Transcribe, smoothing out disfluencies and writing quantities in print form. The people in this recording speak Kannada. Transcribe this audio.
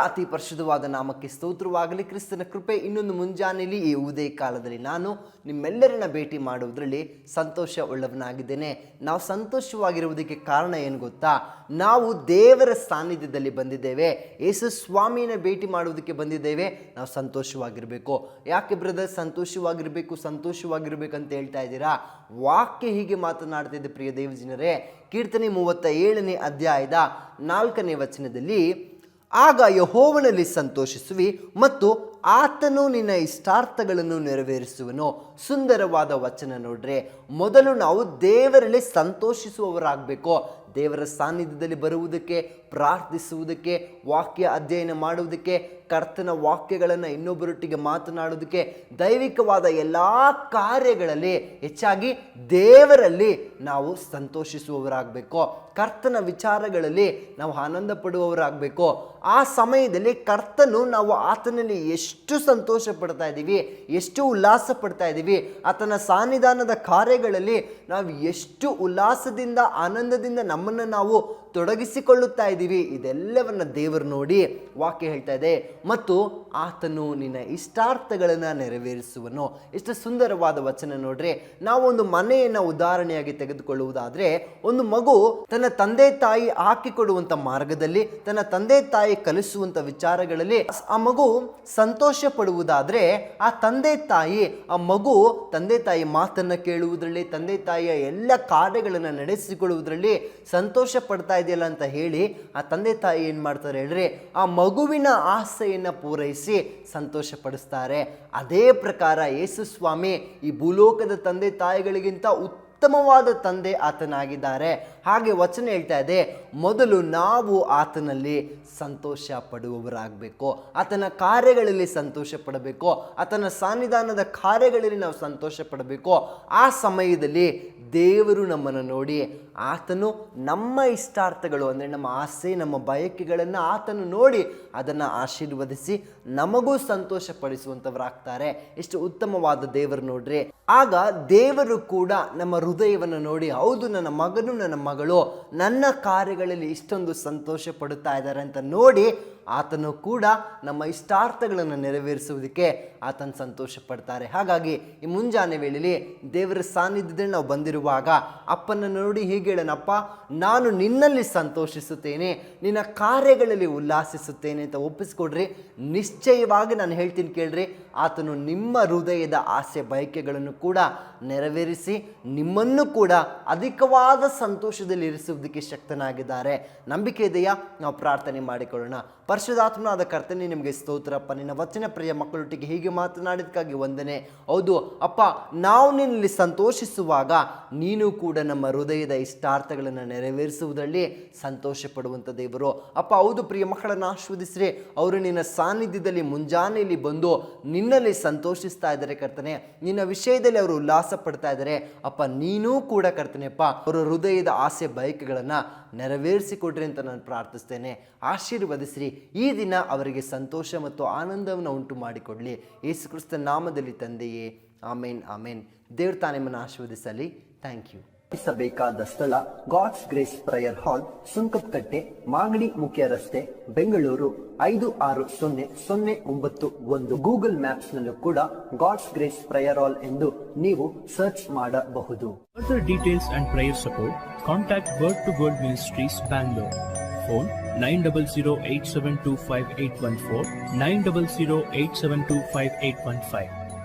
ಅತಿ ಪರಿಶುದ್ಧವಾದ ನಾಮಕ್ಕೆ ಸ್ತೋತ್ರವಾಗಲಿ. ಕ್ರಿಸ್ತನ ಕೃಪೆ ಇನ್ನೊಂದು ಮುಂಜಾನೆಯಲ್ಲಿ ಈ ಉದಯ ಕಾಲದಲ್ಲಿ ನಾನು ನಿಮ್ಮೆಲ್ಲರನ್ನ ಭೇಟಿ ಮಾಡುವುದರಲ್ಲಿ ಸಂತೋಷ ಉಳ್ಳವನಾಗಿದ್ದೇನೆ. ನಾವು ಸಂತೋಷವಾಗಿರುವುದಕ್ಕೆ ಕಾರಣ ಏನು ಗೊತ್ತಾ? ನಾವು ದೇವರ ಸಾನ್ನಿಧ್ಯದಲ್ಲಿ ಬಂದಿದ್ದೇವೆ. ಯೇಸು ಸ್ವಾಮಿನ ಭೇಟಿ ಮಾಡುವುದಕ್ಕೆ ಬಂದಿದ್ದೇವೆ. ನಾವು ಸಂತೋಷವಾಗಿರಬೇಕು. ಯಾಕೆ ಬ್ರದರ್ ಸಂತೋಷವಾಗಿರ್ಬೇಕು ಅಂತ ಹೇಳ್ತಾ ಇದ್ದೀರಾ? ವಾಕ್ಯ ಹೀಗೆ ಮಾತನಾಡ್ತಿದ್ದೆ ಪ್ರಿಯ ದೇವಜನರೇ. ಕೀರ್ತನೆ 37ನೇ ಅಧ್ಯಾಯದ 4ನೇ ವಚನದಲ್ಲಿ, ಆಗ ಯೆಹೋವನಲ್ಲಿ ಸಂತೋಷಿಸುವಿ ಮತ್ತು ಆತನು ನಿನ್ನ ಇಷ್ಟಾರ್ಥಗಳನ್ನು ನೆರವೇರಿಸುವನು. ಸುಂದರವಾದ ವಚನ ನೋಡ್ರೆ. ಮೊದಲು ನಾವು ದೇವರಲ್ಲಿ ಸಂತೋಷಿಸುವವರಾಗಬೇಕು. ದೇವರ ಸಾನ್ನಿಧ್ಯದಲ್ಲಿ ಬರುವುದಕ್ಕೆ, ಪ್ರಾರ್ಥಿಸುವುದಕ್ಕೆ, ವಾಕ್ಯ ಅಧ್ಯಯನ ಮಾಡುವುದಕ್ಕೆ, ಕರ್ತನ ವಾಕ್ಯಗಳನ್ನು ಇನ್ನೊಬ್ಬರೊಟ್ಟಿಗೆ ಮಾತನಾಡುವುದಕ್ಕೆ, ದೈವಿಕವಾದ ಎಲ್ಲ ಕಾರ್ಯಗಳಲ್ಲಿ ಹೆಚ್ಚಾಗಿ ದೇವರಲ್ಲಿ ನಾವು ಸಂತೋಷಿಸುವವರಾಗಬೇಕು. ಕರ್ತನ ವಿಚಾರಗಳಲ್ಲಿ ನಾವು ಆನಂದ ಪಡುವವರಾಗಬೇಕು. ಆ ಸಮಯದಲ್ಲಿ ಕರ್ತನು ನಾವು ಆತನಲ್ಲಿ ಎಷ್ಟು ಸಂತೋಷ ಪಡ್ತಾ ಇದ್ದೀವಿ, ಎಷ್ಟು ಉಲ್ಲಾಸ ಪಡ್ತಾ ಇದ್ದೀವಿ, ಆತನ ಸಾನ್ನಿಧಾನದ ಕಾರ್ಯಗಳಲ್ಲಿ ನಾವು ಎಷ್ಟು ಉಲ್ಲಾಸದಿಂದ ಆನಂದದಿಂದ ನಮ್ಮನ್ನು ನಾವು ತೊಡಗಿಸಿಕೊಳ್ಳುತ್ತಾ ಇದ್ದೀವಿ, ಇದೆಲ್ಲವನ್ನ ದೇವರು ನೋಡಿ ವಾಕ್ಯ ಹೇಳ್ತಾ ಇದೆ. ಮತ್ತು ಆತನು ನಿನ್ನ ಇಷ್ಟಾರ್ಥಗಳನ್ನು ನೆರವೇರಿಸುವನು. ಎಷ್ಟು ಸುಂದರವಾದ ವಚನ ನೋಡ್ರಿ. ನಾವು ಒಂದು ಮನೆಯನ್ನು ಉದಾಹರಣೆಯಾಗಿ ತೆಗೆದುಕೊಳ್ಳುವುದಾದ್ರೆ, ಒಂದು ಮಗು ತನ್ನ ತಂದೆ ತಾಯಿ ಹಾಕಿಕೊಡುವಂತ ಮಾರ್ಗದಲ್ಲಿ, ತನ್ನ ತಂದೆ ತಾಯಿ ಕಲಿಸುವಂತ ವಿಚಾರಗಳಲ್ಲಿ ಆ ಮಗು ಸಂತೋಷ ಪಡುವುದಾದ್ರೆ, ಆ ತಂದೆ ತಾಯಿ ಆ ಮಗು ತಂದೆ ತಾಯಿ ಮಾತನ್ನ ಕೇಳುವುದರಲ್ಲಿ, ತಂದೆ ತಾಯಿಯ ಎಲ್ಲ ಕಾರ್ಯಗಳನ್ನು ನಡೆಸಿಕೊಳ್ಳುವುದರಲ್ಲಿ ಸಂತೋಷ ಪಡ್ತಾ ಇದೆಯಲ್ಲ ಅಂತ ಹೇಳಿ ಆ ತಂದೆ ತಾಯಿ ಏನ್ ಮಾಡ್ತಾರೆ ಹೇಳ್ರಿ, ಆ ಮಗುವಿನ ಆಸೆಯನ್ನ ಪೂರೈಸಿ ಸಂತೋಷ ಪಡಿಸ್ತಾರೆ. ಅದೇ ಪ್ರಕಾರ ಯೇಸು ಸ್ವಾಮಿ ಈ ಭೂಲೋಕದ ತಂದೆ ತಾಯಿಗಳಿಗಿಂತ ಉತ್ತಮವಾದ ತಂದೆ ಆತನಾಗಿದ್ದಾರೆ. ಹಾಗೆ ವಚನ ಹೇಳ್ತಾ ಇದೆ, ಮೊದಲು ನಾವು ಆತನಲ್ಲಿ ಸಂತೋಷ ಪಡುವವರಾಗಬೇಕು, ಆತನ ಕಾರ್ಯಗಳಲ್ಲಿ ಸಂತೋಷ ಪಡಬೇಕು, ಆತನ ಸಾನ್ನಿಧಾನದ ಕಾರ್ಯಗಳಲ್ಲಿ ನಾವು ಸಂತೋಷ ಪಡಬೇಕು. ಆ ಸಮಯದಲ್ಲಿ ದೇವರು ನಮ್ಮನ್ನು ನೋಡಿ ಆತನು ನಮ್ಮ ಇಷ್ಟಾರ್ಥಗಳು ಅಂದರೆ ನಮ್ಮ ಆಸೆ, ನಮ್ಮ ಬಯಕೆಗಳನ್ನು ಆತನು ನೋಡಿ ಅದನ್ನು ಆಶೀರ್ವದಿಸಿ ನಮಗೂ ಸಂತೋಷ ಪಡಿಸುವಂಥವರಾಗ್ತಾರೆ. ಎಷ್ಟು ಉತ್ತಮವಾದ ದೇವರು ನೋಡ್ರಿ. ಆಗ ದೇವರು ಕೂಡ ನಮ್ಮ ಹೃದಯವನ್ನು ನೋಡಿ, ಹೌದು ನನ್ನ ಮಗನು ನನ್ನ ಮಗಳು ನನ್ನ ಕಾರ್ಯಗಳಲ್ಲಿ ಇಷ್ಟೊಂದು ಸಂತೋಷ ಪಡುತ್ತಾ ಇದ್ದಾರೆ ಅಂತ ನೋಡಿ ಆತನು ಕೂಡ ನಮ್ಮ ಇಷ್ಟಾರ್ಥಗಳನ್ನು ನೆರವೇರಿಸುವುದಕ್ಕೆ ಆತನ ಸಂತೋಷ ಪಡ್ತಾರೆ. ಹಾಗಾಗಿ ಈ ಮುಂಜಾನೆ ವೇಳೆಯಲ್ಲಿ ದೇವರ ಸಾನ್ನಿಧ್ಯದಲ್ಲಿ ನಾವು ಬಂದಿರುವಾಗ ಅಪ್ಪನ ನೋಡಿ ಹೀಗೆ ಹೇಳೋಣಪ್ಪ, ನಾನು ನಿನ್ನಲ್ಲಿ ಸಂತೋಷಿಸುತ್ತೇನೆ, ನಿನ್ನ ಕಾರ್ಯಗಳಲ್ಲಿ ಉಲ್ಲಾಸಿಸುತ್ತೇನೆ ಅಂತ ಒಪ್ಪಿಸ್ಕೊಡ್ರಿ. ನಿಶ್ಚಯವಾಗಿ ನಾನು ಹೇಳ್ತೀನಿ ಕೇಳ್ರಿ, ಆತನು ನಿಮ್ಮ ಹೃದಯದ ಆಸೆ ಬಯಕೆಗಳನ್ನು ಕೂಡ ನೆರವೇರಿಸಿ ನಿಮ್ಮನ್ನು ಕೂಡ ಅಧಿಕವಾದ ಸಂತೋಷದಲ್ಲಿ ಇರಿಸುವುದಕ್ಕೆ ಶಕ್ತನಾಗಿದ್ದಾರೆ. ನಂಬಿಕೆ ಇದೆಯಾ? ನಾವು ಪ್ರಾರ್ಥನೆ ಮಾಡಿಕೊಳ್ಳೋಣ. ಪರಿಶುದ್ಧಾತ್ಮನಾದ ಕರ್ತನೇ, ನಿಮಗೆ ಸ್ತೋತ್ರಪ್ಪ. ನಿನ್ನ ವಚನ ಪ್ರಿಯ ಮಕ್ಕಳೊಟ್ಟಿಗೆ ಹೀಗೆ ಮಾತನಾಡಿದಕ್ಕಾಗಿ ವಂದನೆ. ಹೌದು ಅಪ್ಪ, ನಾವು ನಿನ್ನಲ್ಲಿ ಸಂತೋಷಿಸುವಾಗ ನೀನು ಕೂಡ ನಮ್ಮ ಹೃದಯದ ಇಷ್ಟಾರ್ಥಗಳನ್ನು ನೆರವೇರಿಸುವುದರಲ್ಲಿ ಸಂತೋಷ ಪಡುವಂಥ ದೇವರು ಅಪ್ಪ. ಹೌದು ಪ್ರಿಯ ಮಕ್ಕಳನ್ನು ಆಶೀರ್ವದಿಸ್ರಿ. ಅವರು ನಿನ್ನ ಸಾನ್ನಿಧ್ಯದಲ್ಲಿ ಮುಂಜಾನೆಯಲ್ಲಿ ಬಂದು ನಿನ್ನಲ್ಲಿ ಸಂತೋಷಿಸ್ತಾ ಇದ್ದಾರೆ ಕರ್ತನೆ, ನಿನ್ನ ವಿಷಯದಲ್ಲಿ ಅವರು ಉಲ್ಲಾಸ ಪಡ್ತಾ ಇದ್ದಾರೆ ಅಪ್ಪ. ನೀನೂ ಕೂಡ ಕರ್ತನೆಪ್ಪ ಅವರ ಹೃದಯದ ಆಸೆ ಬಯಕೆಗಳನ್ನು ನೆರವೇರಿಸಿಕೊಡ್ರಿ ಅಂತ ನಾನು ಪ್ರಾರ್ಥಿಸ್ತೇನೆ. ಆಶೀರ್ವದಿಸ್ರಿ. ಈ ದಿನ ಅವರಿಗೆ ಸಂತೋಷ ಮತ್ತು ಆನಂದವನ್ನು ಉಂಟು ಮಾಡಿಕೊಡಲಿ. ಯೇಸು ಕ್ರಿಸ್ತನ ನಾಮದಲ್ಲಿ ತಂದೆಯೇ, ಆಮೇನ್ ಆಮೇನ್. ದೇವ್ರ ತಾನೇ ನಿಮ್ಮನ್ನು ಆಶೀರ್ವದಿಸಲಿ. Thank you. ಬೇಕಾದ ಸ್ಥಳ God's grace prayer hall, Sunkadakatte, Magadi ಮುಖ್ಯ ರಸ್ತೆ, ಬೆಂಗಳೂರು 560091. ಗೂಗಲ್ ಮ್ಯಾಪ್ಸ್ ನಲ್ಲೂ ಕೂಡ ಗಾಡ್ಸ್ ಗ್ರೇಸ್ ಪ್ರೇಯರ್ ಹಾಲ್ ಎಂದು ನೀವು ಸರ್ಚ್ ಮಾಡಬಹುದು. Further details and prayer support, contact Word to Word Ministries, Bangalore. Phone 9008725814, 9008725815.